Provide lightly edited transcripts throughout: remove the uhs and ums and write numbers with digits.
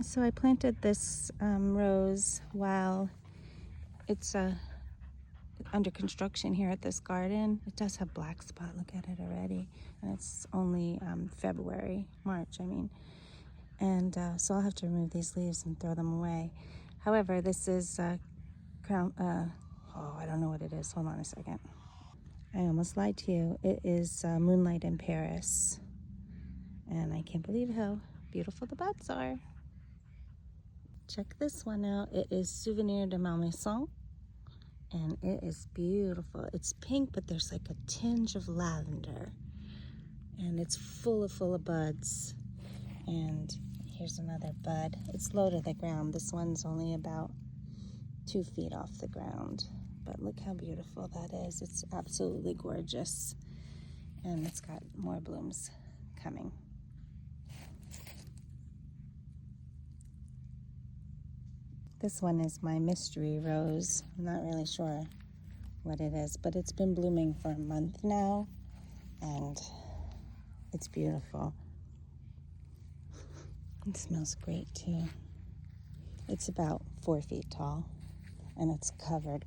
So I planted this rose while it's under construction here at this garden. It does have black spot, look at it already. And it's only March, I mean. And so I'll have to remove these leaves and throw them away. However, this is crown, I don't know what it is. Hold on a second. I almost lied to you. It is Moonlight in Paris. And I can't believe how beautiful the buds are. Check this one out. It is Souvenir de malmaison. And it is beautiful. It's pink, but there's like a tinge of lavender. And it's full of buds. And here's another bud. It's low to the ground. This one's only about 2 feet off the ground. But look how beautiful that is. It's absolutely gorgeous. And it's got more blooms coming. This one is my mystery rose. I'm not really sure what it is, but it's been blooming for a month now, and it's beautiful. It smells great too. It's about 4 feet tall, and it's covered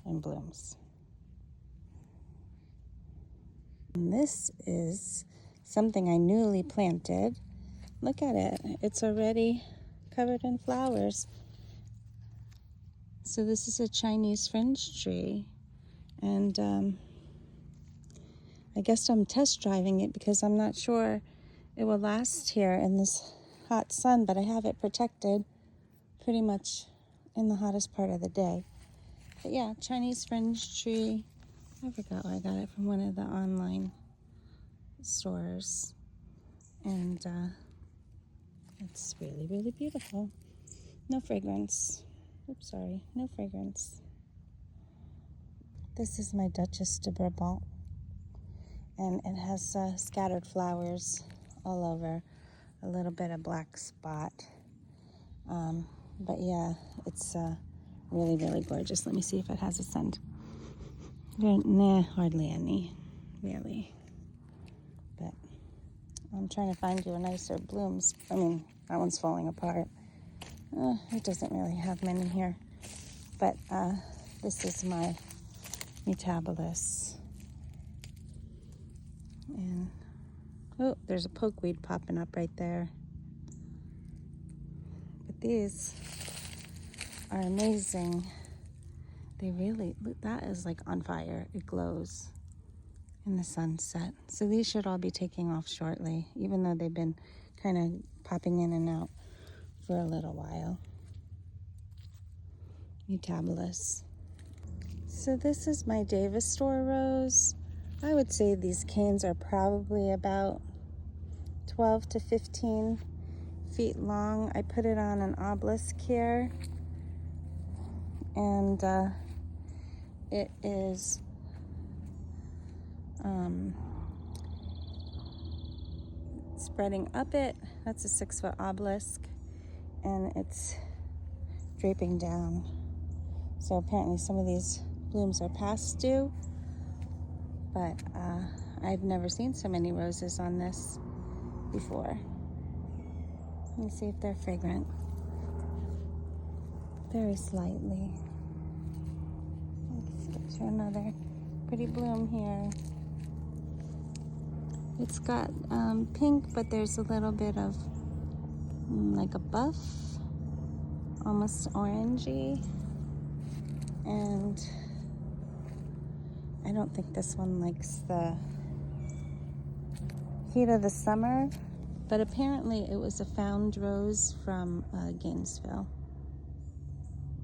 in blooms. And this is something I newly planted. Look at it. It's already covered in flowers. So this is a Chinese fringe tree, and I guess I'm test driving it because I'm not sure it will last here in this hot sun, but I have it protected pretty much in the hottest part of the day. But yeah, Chinese fringe tree. I forgot where I got it, from one of the online stores, and it's really beautiful. No fragrance. Oops, sorry, no fragrance. This is my Duchesse de Brabant, and it has scattered flowers all over, a little bit of black spot. But yeah, it's really gorgeous. Let me see if it has a scent. Nah, hardly any, really. But I'm trying to find you a nicer blooms. I mean, that one's falling apart. It doesn't really have many here. But this is my Mutability. And oh, there's a pokeweed popping up right there. But these are amazing. They really, that is like on fire. It glows in the sunset. So these should all be taking off shortly, even though they've been kind of popping in and out for a little while. Mutabilis. So this is my Davis store rose. I would say these canes are probably about 12 to 15 feet long. I put it on an obelisk here, and it is spreading up it. That's a 6-foot obelisk, and it's draping down. So apparently some of these blooms are past due, but I've never seen so many roses on this before. Let me see if they're fragrant. Very slightly. Let's get you another pretty bloom here. It's got pink, but there's a little bit of like a buff, almost orangey. And I don't think this one likes the heat of the summer, but apparently it was a found rose from Gainesville.